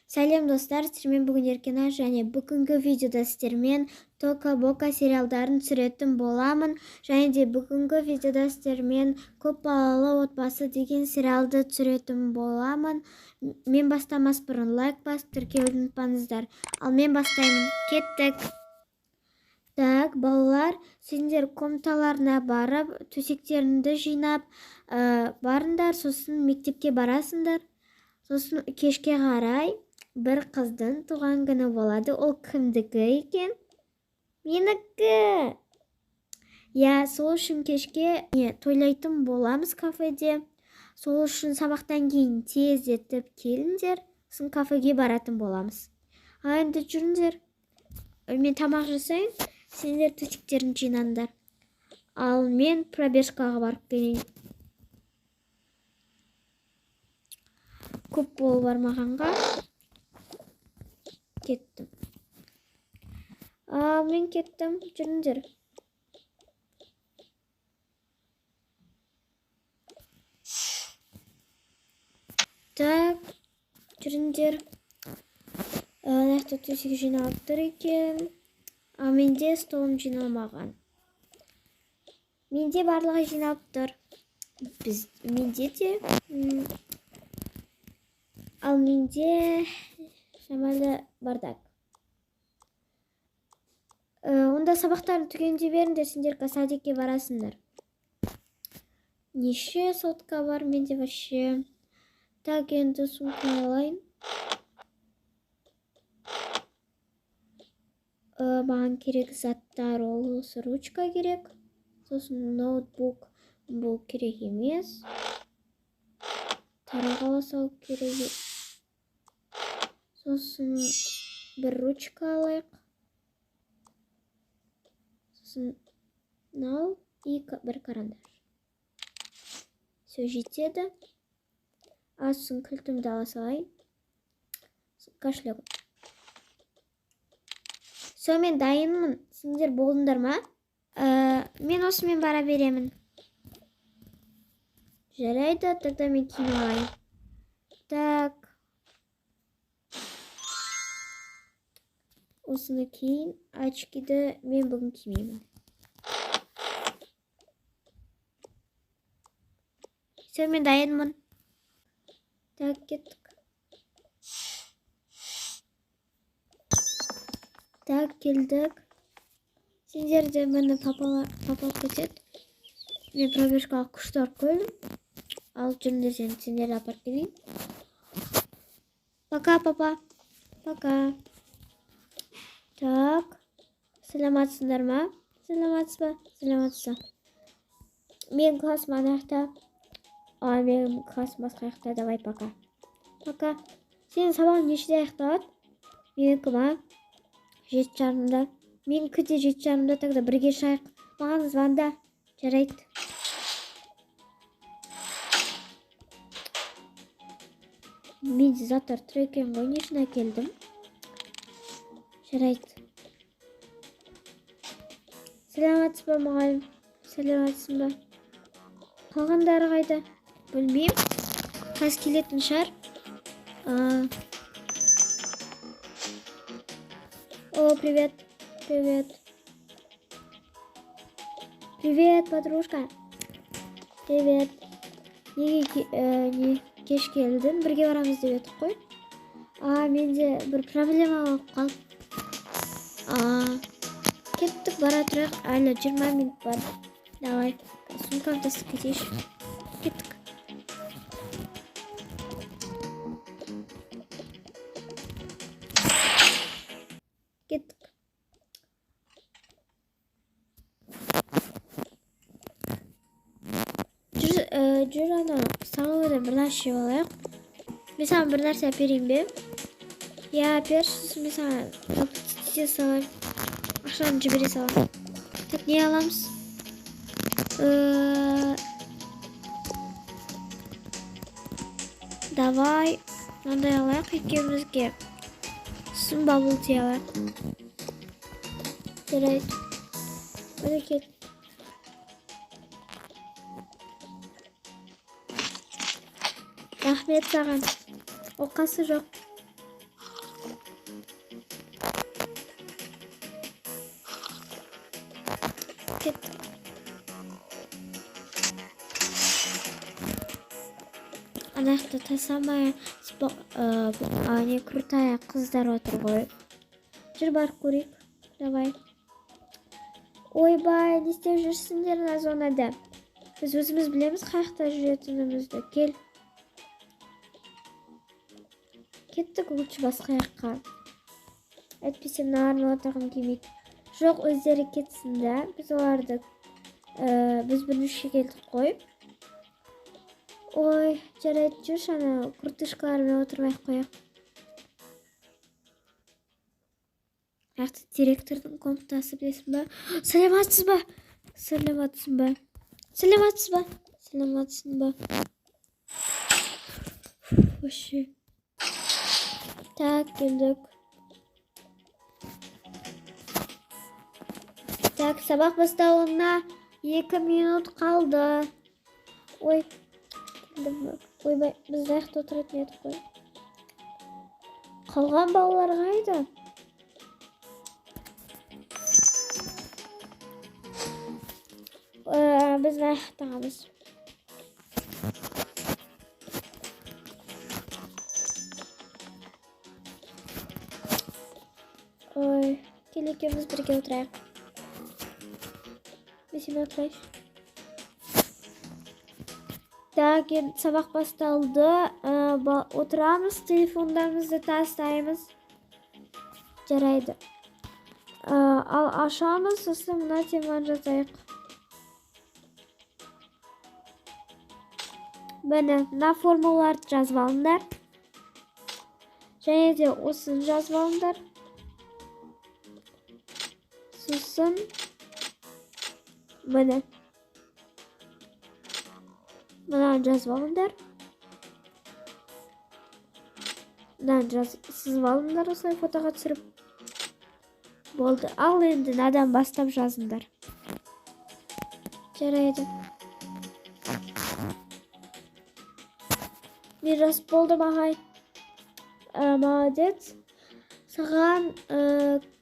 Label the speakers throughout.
Speaker 1: Сәлем достар, сіздермен бүгін Еркенай және бүгінгі видеода сіздермен Тока Бока сериалдарын түсіретін боламын. Және де бүгінгі видеода сіздермен көпбалалы отбасы деген сериалды түсіретін боламын. Мен бастамас бұрын лайк басып тіркелуді ұмытпаңыздар. Ал мен бастаймын. Кеттік. Так, балалар, сендер комнаталарына барып, төсектеріңді жинап, барыңдар, сосын мектепке барасыңдар. Сосын кешке қарай бір қыздың туған күні болады. Ол кімдікі екен? Менікі. Я, сол үшін кешке тойлайтын боламыз кафеде. Сол үшін сабақтан кейін тездетіп келіңдер. Сосын кафеге баратын боламыз. Енді жүріңдер. Мен тамақ жасайын. Сендер төсектерін жинаңдар. Ал мен пробежкаға барып келейін. Көп болып бармағанға кеттім. Мен кеттім, жүріңдер. Так, жүріңдер. Нақты төсек жиналып тұр екен. Менде столым жиналмаған. Менде барлығы жиналып тұр. Менде де... Ал менде шамалы бардак. Онда сабақтарын түгенде беріңдер, сендер садикке барасыңдар. Неше сотка бар менде вообще. Так, енді сумка алайын. Маған керек заттар, ол ручка керек. Сосын ноутбук бұл керек емес. Тарағала салып керек. Сосын бір ручка алайық. Сосын нау и бір карандаш. Все жетеді. Сосын кілтімді ала салайын. Кошелек. Все, мен дайынмын. Сендер болдыңдар ма? Мен осымен бара беремін. Жарайды, тогда мен киім алайын. Так. Осыны кейін очкиді мен бүгін кимеймін. Все, мен дайынмын. Так, кеттік. Так, келдік. Сендер де мені папалық кетеді. Мен пробежкаға күшті арып қойдым. Ал жүріңдер сендерді апарып келейін. Пока, папа. Пока. Так. Саламатсыңдар ма? Саламатсыз ба? Саламатсыз. Мен классым анақта. Мен классым басқа аяқта. Давай, пока. Пока. Сенің сабағың нешеде аяқталады? Менікі ма? 7:30-да. Менікі де 7:30-да, тогда бірге шайық. Маған звонда. Жарайды. Мен заттар тұр екен ғой, не үшін әкелдім? Жарайды. Саламатсыз ба, мұғалім? Саламатсың ба? Қалғандары қайда? Білмеймін. Қаз келетін шығар. О, привет. Привет. Привет, подружка. Привет. Неге кеш келдің? Бірге барамыз деп едік қой. Менде бір проблема болып қалды. Кеттік, бара тұрайық. Әлі 20 минут бар. Давай. Сумканы тастап кетейінші. Кеттік. Кеттік. Жүр ана, саған өйді бір нәрсе болайық. Мен саған бір нәрсе әперейін бе? Я, әпершісіз, мен саған тізе салайын. Ақшаны жібере салайын. Так, не аламыз? Давай, мынандай алайық екеумізге. Сосын бабыл тие алайық. Жарайды. Өте кет. Рахмет саған. Оқасы жоқ. кеттік. Анақта тасамай не крутая қыздар отыр ғой. Жүр барып көрейік. Давай. Ойбай, не істеп жүрсіңдер мына зонада? Біз өзіміз білеміз қаяқта жүретінімізді. Кел. Кеттік лучше басқа жаққа. Әйтпесе мына арматағын кимейік. Жоқ, өздері кетсін да. Біз оларды біз бірінші келдік қой. Ой, жарайды, жүрші ана күртішкалармен отырмай қояқ. Яқты директордың комнатасы білесің ба? Сәлематсыз ба? Сәлематсың ба? Сәлематсыз ба? Сәлематсың ба? Вообще. Так, келдік. Так, сабақ бастауына 2 минут қалды. Ой, келдім. Ойбай, біз аяқта отыратын едік қой. Қалған балалар қайда? Біз аяқтағамыз. Ой, кел екеуміз бірге отырайық. Мен отырайық. Так, сабақ басталды. Отырамыз, телефондарымызды тастаймыз. Жарайды. Ал ашамыз, сосын мына теманы жазайық. Міне, мына формулаларды жазып алыңдар. Және де осыны жазып алыңдар. Сосын міне. Мынаны жазып алыңдар. Мынаны сызып алыңдар, осылай фотоға түсіріп. Болды. Ал енді надан бастап жазыңдар. Жарайды. Мен жас болдым, ағай. Молодец. Саған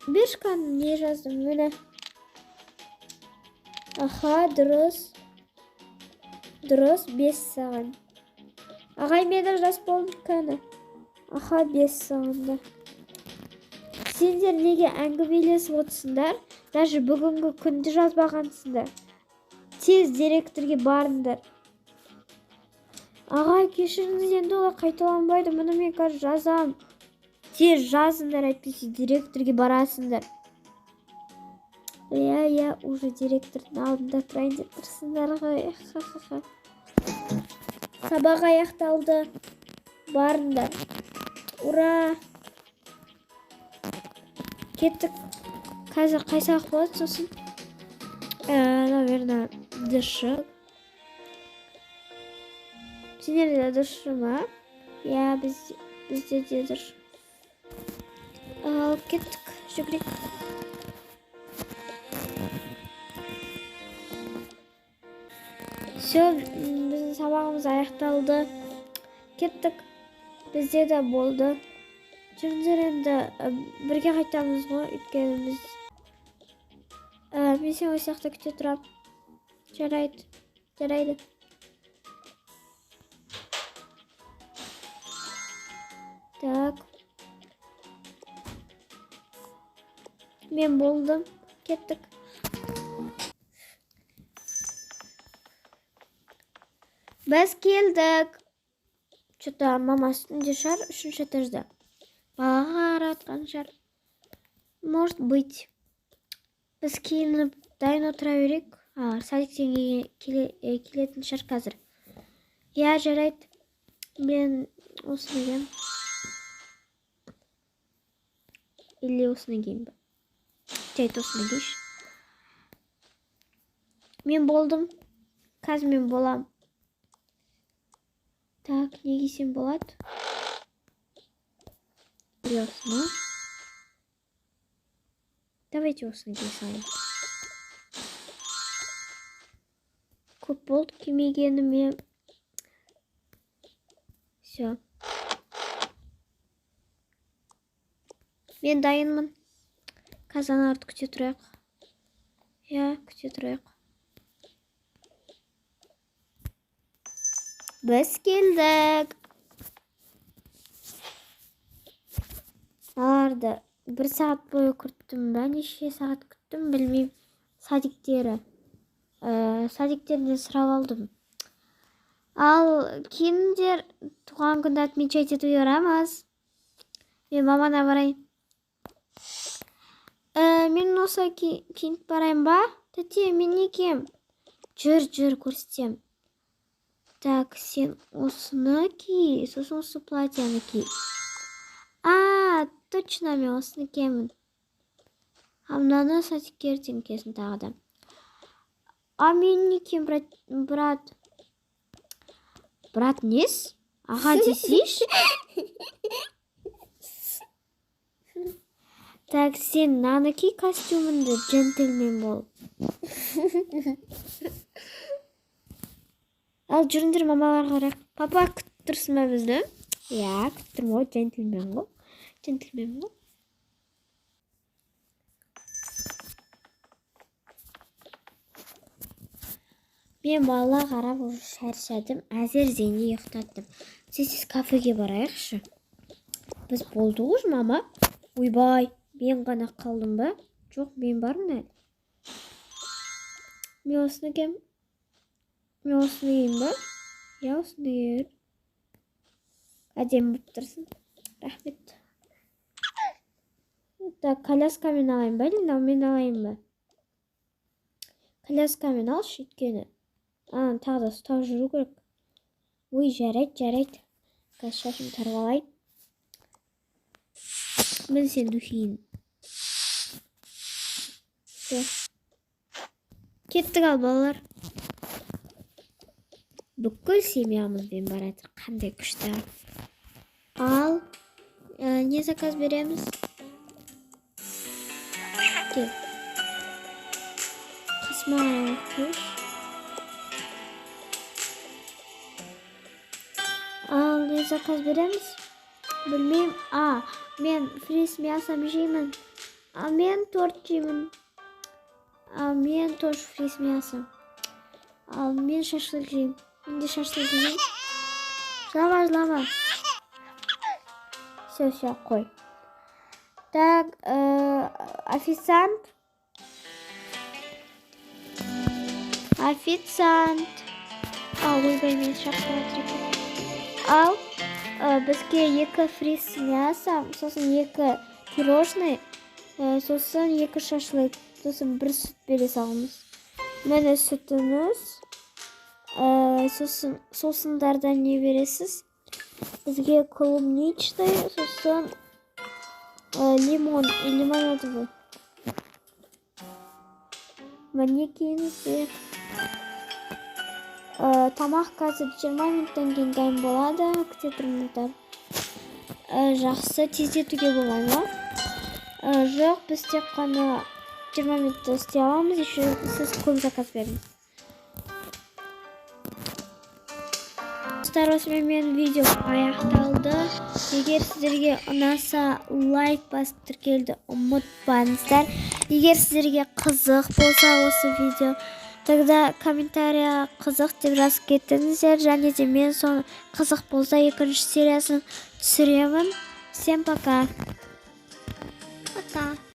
Speaker 1: бешкан не жаздым, мені. Аха, дұрыс. Дұрыс, 5 саған. Ағай, мені жас болдым кәні. Аха, 5 сағында. Сендер неге әңгімелесіп отырсыңдар? Даже бүгінгі күнді жазбағансыңдар. Тез директорге барыңдар. Ағай, кешіріңіз, енді олай қайталанбайды. Мұны мен қазір жазам. Тез жазыңдар, әйтпесе директорге барасыңдар. Иә, уже директордың алдында тұрайын деп тұрсыңдар ғой. Сабақ аяқталды. Барыңдар. Ура! Кеттік. Қазір қай сабақ болады сосын? Наверное, дышы. Сендерде дұршы ма? Я, бізде де дұршы. Алып кеттік, жүгірек. Все, біздің сабағымыз аяқталды. Кеттік. Бізде де болды. Жүріңдер енді бірге қайтамыз ғой, өткеніміз. Мен сен осы жақта күте тұрам. Жарайды. Так. Мен болдым. Кеттік. Біз келдік. Что-то мама үстінде шар, 3-ші этажда. Балаға аратқан шар. Может быть. Біз киініп дайын отыра берек. Садиктен келетін шар қазір. Я, жарайды. Мен осыны кием. Или осыны кием ба? Жайт осыны киеш. Мен болдым. Қазір мен болам. Так, не кисем болады? Или осыны? Давайте осыны кие салайын. Көп болды кимегеніме. Все. Мен дайынмын. Қазанарды күте тұрайық. Я күте тұрайық. Біз келдік. Аларды 1 сағат бойы күттім бе, неше сағат күттім білмеймін. Садиктерден сұрап алдым. Ал кейіндер туған күнді отмечать етуге барамыз. Мен мамана барайын. Мен осы кейін барайын ба? Тәте, мен не кием? Жүр, көрсетем. Так, сен осыны ки, сосын осы платьяны ки. Точно мен осыны киемін. Мынаны садикке ертең киесің тағы да. Мен не кием, брат? Брат нес? Аға десейші? Так, сен наны ки костюмыңды, джентльмен бол. Ал жүріндер мамаларға қарақ. Папа күттірсін ба бізді? Я, күттірім ғой, джентльмен ғой. Мен бала қарап шаршадым, әзер зене ұйықтаттым. Сіз кафеге барайықшы. Біз болды ғой, мама. Ойбай, мен ғана қалдым ба? Жоқ, мен бармын әлі. Мен осыны кем? Мен осыны ем ба? Я осыны ер. Әдем бұп тұрсын. Рахмет. Так, коляскамен алайын ба? Мен алайын ба? Коляскамен алшы өйткені. Тағы да ұстап жүру керек. Ой, жарайды. Қазір шашым тарғалайын. Мен сен духейін. Кеттік ал балалар. Бүкіл семьямызбен барады. Қандай күшті. Ал, не заказ береміз? Кел. Қысмаған күш. Ал, не заказ береміз? Білмейм. Мен фрис мясом жеймін. Мен торт жеймін. Мен тоже фрис мясом. Мен шашлык жеймін. Мен де шашлык жеймін. Жылама. Все, қой. Так, официант. Ойбай, мен шақырып отыр. Ал, бізге 2 фрис мясо, сосын 2 пирожный, сосын 2 шашлык, сосын 1 сүт бере салыңыз. Мені сүтіңіз, сосын сосындардан не бересіз? Бізге клубничный, сосын лимонадовый. Міне кейінізде. Тамақ қазір 20 минуттан кейін дайын болады, күте тұрыңыздар. Жақсы, тездетуге болмай ма? Жоқ, біз тек қана 20 минутта істей аламыз, еще сіз көп заказ беріңіз. Достар, осымен мен видео аяқталды. Егер сіздерге ұнаса, лайк басып тіркелді ұмытпаңыздар. Егер сіздерге қызық болса осы видео, тогда комментария қызық деп жазып кетіңіздер, және де мен соны қызық болса 2-ші сериясын түсіремін. Всем пока.